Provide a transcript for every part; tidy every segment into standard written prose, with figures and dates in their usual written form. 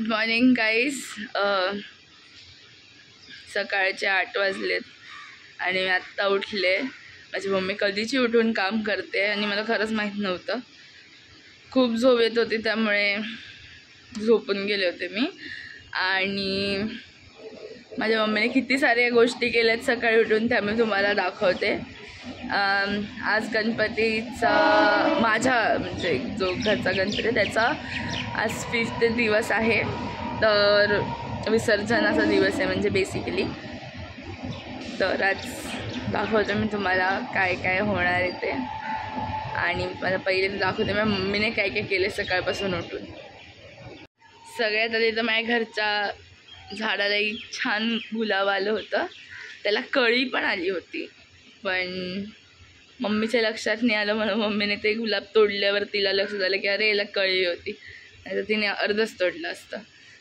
Good morning guys. सकाळचे 8 वाजलेत आणि मी आत्ता उठले. माझी मम्मी कधीची उठून काम करते आणि मला खरंच माहीत नव्हतं. खूप झोप येत होती त्यामुळे झोपून गेले होते मी. आणि माझ्या मम्मीने किती साऱ्या गोष्टी केल्यात सकाळी उठून त्या मी तुम्हाला दाखवते. आज गणपतीचा माझ्या म्हणजे जो घरचा गणपती त्याचा आज 5th दिवस आहे. तर विसर्जनाचा दिवस आहे म्हणजे बेसिकली. तर आज दाखवते मी तुम्हाला काय काय होणार आहे ते. आणि मला पहिले दाखवते मी मम्मीने काय काय केले सकाळपासून उठून. सगळ्यात आधी तर माझ्या घरच्या झाडाला एक छान गुलाब आलं होतं. त्याला कळी पण आली होती पण मम्मीच्या लक्षात नाही आलं म्हणून मम्मीने ते गुलाब तोडल्यावर तिला लक्षात आलं की अरे याला कळी होती, नाही तर तिने अर्धच तोडलं असतं.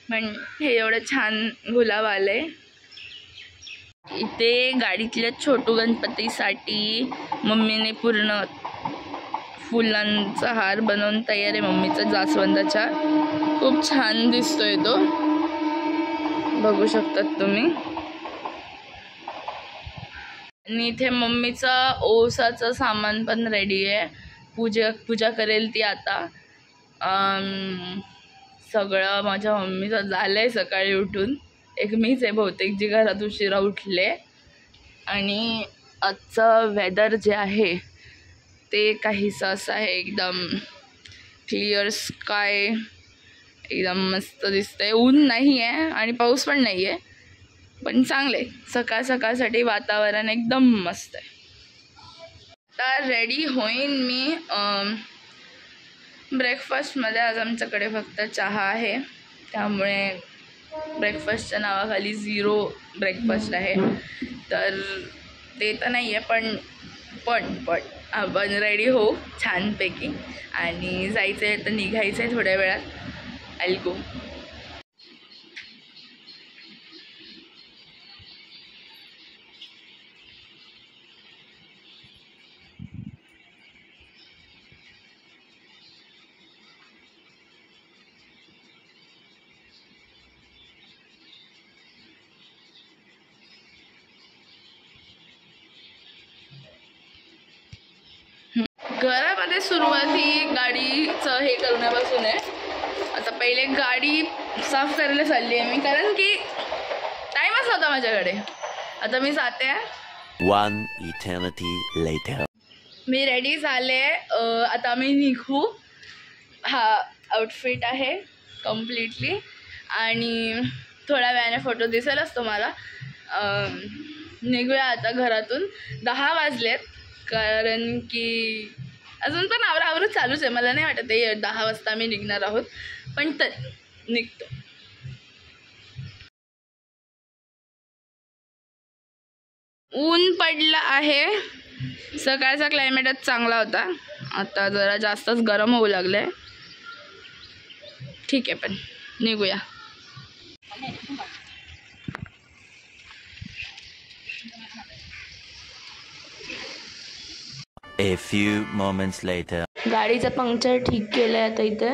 पण हे एवढं छान गुलाब आलं आहे. इथे गाडीतल्या छोटू गणपतीसाठी मम्मीने पूर्ण फुलांचा हार बनवून तयार आहे मम्मीचा जास्वंदाचा. खूप छान दिसतोय तो, बघू शकतात तुम्ही. आणि इथे मम्मीचा ओसाचं सामान पण रेडी आहे. पूजा करेल ती आता. सगळं माझ्या मम्मीचं झालं आहे सकाळी उठून. एक मीच आहे बहुतेक जी घरात उशिरा उठले. आणि आजचं वेदर जे आहे ते काहीसं असं आहे, एकदम क्लिअर स्काय, एकदम मस्त दिसतंय. ऊन नाही आहे आणि पाऊस पण नाही आहे, पण चांगले सकाळसाठी वातावरण एकदम मस्त आहे. तर रेडी होईन मी. ब्रेकफास्टमध्ये आज आमच्याकडे फक्त चहा आहे त्यामुळे ब्रेकफास्टच्या नावाखाली 0 ब्रेकफास्ट आहे. तर ते तर नाही आहे पण आपण रेडी होऊ छानपैकी आणि जायचं आहे. तर निघायचं आहे थोड्या वेळात. आय गो. घरामध्ये सुरुवात ही गाडीचं हे करण्यापासून आहे. आता पहिले गाडी साफ करायला चालली आहे मी, कारण की टाईमच नव्हता माझ्याकडे. आता मी जाते. 1 eternity later. मी रेडी झाले. आता मी निघू. हा आउटफिट आहे कम्प्लिटली आणि थोड्या वेळाने फोटो दिसेलच तुम्हाला. निघूया आता घरातून. 10 वाजलेत, कारण की अजून पण आवरत चालूच आहे. मला नाही वाटत आहे 10 वाजता आम्ही निघणार आहोत, पण तर निघतो. ऊन पडलं आहे. सकाळचा क्लायमेटच चांगला होता, आता जरा जास्तच गरम होऊ लागलं आहे. ठीक आहे, पण निघूया. A few moments later. गाडीचं पंक्चर ठीक केलं आहे आता इथे.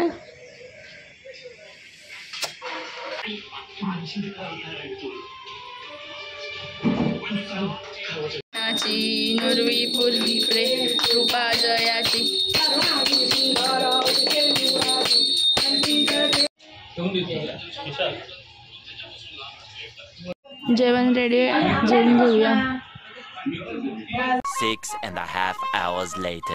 नुरवी पूर्वी प्रेम कृपा जयाची. जेवण रेडी आहे, जेवण घेऊया. 6.5 hours later.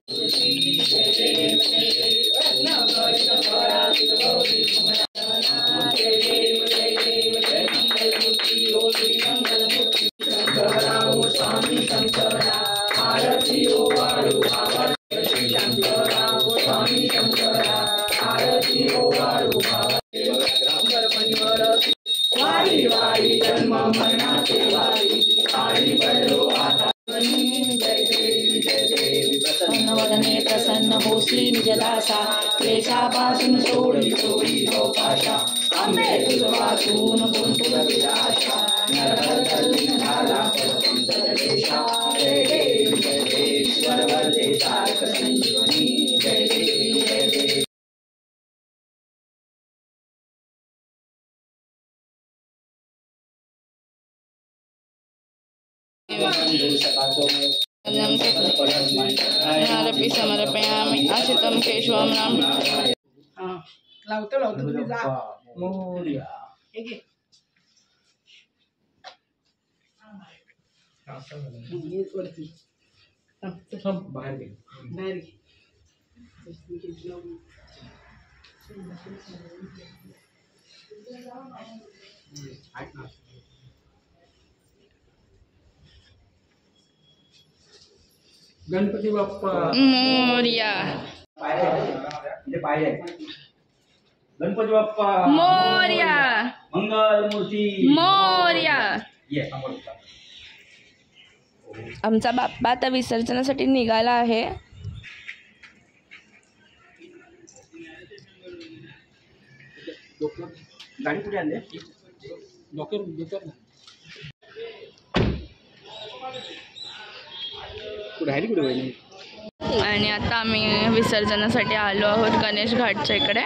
वदने प्रसन्न होसली निजदासा, क्लेशापासून सोडी लोकाशा. आंबे तुझ वाचून कोण तुझ विलाशा, नरहर तल्लीन झाला देशा. जय देव जय देव स्वरवर देशार्क संजीवनी. जय देव जय देव. नारपी समर्पयामि आशितं केशवं नाम लावतो तुम्ही जा मोरया एक वरती बाहेर घे गणपती बाप्पा मोरया गणपती बाप्पा मोरया मंगल मूर्ती मोरया. आमचा बाप्पा आता विसर्जनासाठी निघाला आहे. गाडी कुठे आणली आणि आता आम्ही विसर्जनासाठी आलो आहोत गणेश घाटच्या इकडे.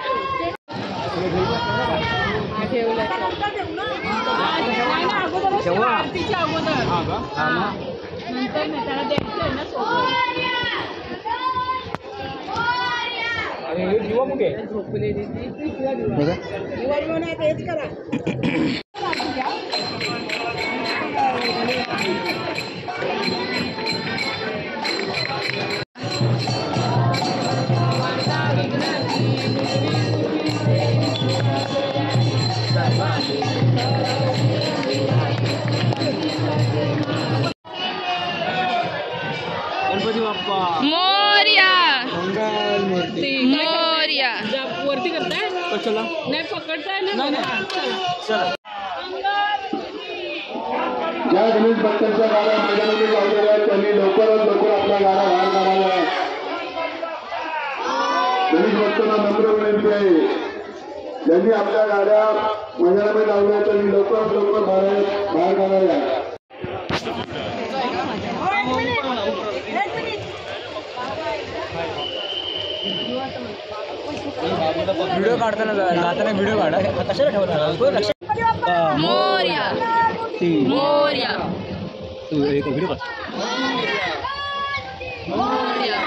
गणपती बाप्पा मोरया मंगल मूर्ती मोरया. वरती करताय कशाला नाही पकडताय ना. ज्या गणेश भक्तांच्या गाड्या मैदानामध्ये लावलेल्या आहेत त्यांनी लवकरात लवकर आपल्या गाड्या बाहेर काढाव्या. गणेश भक्तांना नम्र विनंती आहे, ज्यांनी आपल्या गाड्या मैदानामध्ये लावल्या त्यांनी लवकरात लवकर बाहेर काढाव्या. व्हिडिओ काढताना गाताना व्हिडिओ काढा कशाला ठेवणार मोरया मोरया व्हिडिओ मोरया.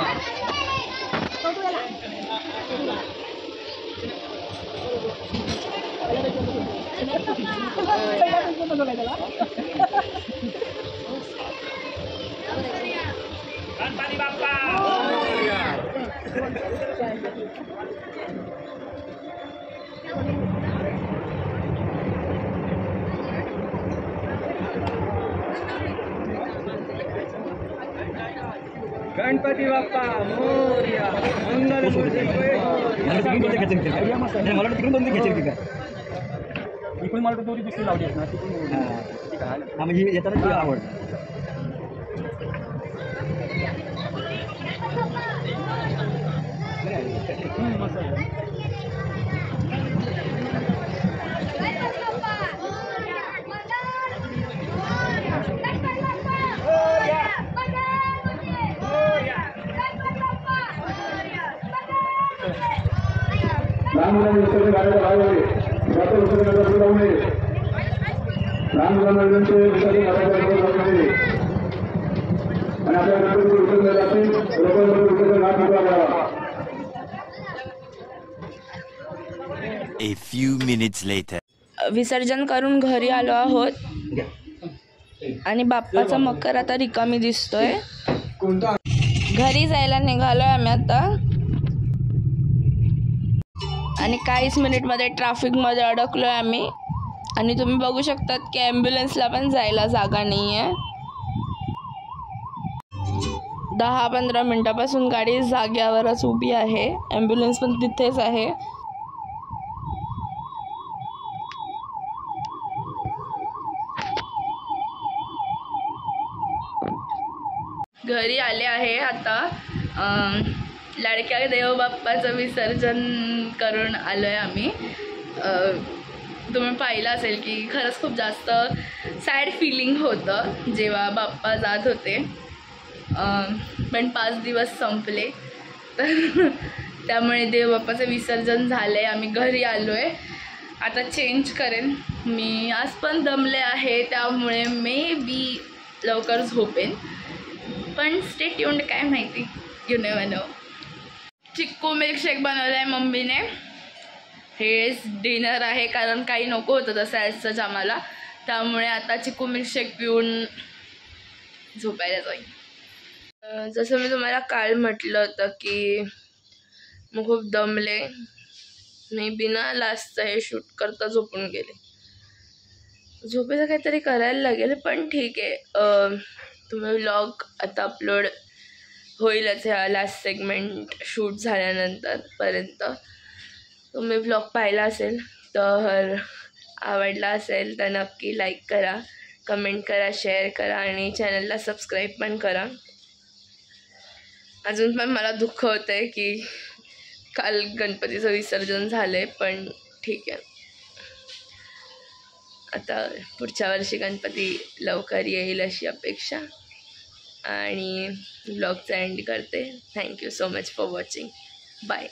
गणपती बाप्पा गणपती बाप्पा मोरया मंगल मूर्ती. मला तिकडून बंद घ्यायची का इकडून मला दोरी दुसरी लावली असणार तिकडून म्हणजे येताना आवडतं. लहान मुलांनी विसर्जन गाड्याच्या बाहेर आले जास्त विसर्जनाचा पुढे लावू नये. लहान मुलांना विनंती आहे, विसर्जन गाड्याच्या पुढे लावू नये आणि आपल्या गणपती विसर्जन जातील लोकांमध्ये विसर्जन घाट मोकळा करावा. A few minutes later. विसर्जन करून घरी आलो आहोत आणि बाप्पाचा मकर आता रिकामी दिसतोय. घरी जायला निघालोय आम्ही आता आणि काहीच मिनिटमध्ये ट्रॅफिकमध्ये अडकलोय आम्ही. आणि तुम्ही बघू शकतात की ॲम्ब्युलन्सला पण जायला जागा नाही आहे. 10-15 मिनटापासून गाडी जाग्यावरच उभी आहे. ॲम्ब्युलन्स पण तिथेच आहे. घरी आले आहे आता. लाडक्या देवबाप्पाचं विसर्जन करून आलो आहे आम्ही. तुम्ही पाहिलं असेल की खरंच खूप जास्त सॅड फिलिंग होतं जेव्हा बाप्पा जात होते. पण 5 दिवस संपले तर त्यामुळे देवबाप्पाचं विसर्जन झालं आहे. आम्ही घरी आलो आहे. आता चेंज करेन. मी आज पण दमले आहे त्यामुळे मे बी लवकर झोपेन, पण स्टे ट्यून्ड, काय माहिती, you never know. Chikoo milkshake बनवला आहे मम्मीने. हेच डिनर आहे, कारण काही नको होतं तसं ॲजच आम्हाला, त्यामुळे आता चिक्कू मिल्कशेक पिऊन झोपायला जाईल. जसं मी तुम्हाला काल म्हटलं होतं की मग खूप दमले, मी बिना लास्टचं हे शूट करता झोपून गेले. झोपेचं काहीतरी करायला लागेल, पण ठीक आहे. तुम्ही व्लॉग आता अपलोड होईलच ह्या लास्ट सेगमेंट शूट झाल्यानंतर पर्यंत. तुम्ही व्लॉग पाहिला असेल तर आवडला असेल तर नक्की लाईक करा, कमेंट करा, शेअर करा आणि चॅनलला सबस्क्राईब पण करा. अजून पण मला दुःख होतं आहे की काल गणपतीचं विसर्जन झालं आहे, पण ठीक आहे. आता पुढच्या वर्षी गणपती लवकर येईल अशी अपेक्षा. आणि व्लॉगचा एंड करते. Thank you so much for watching. Bye.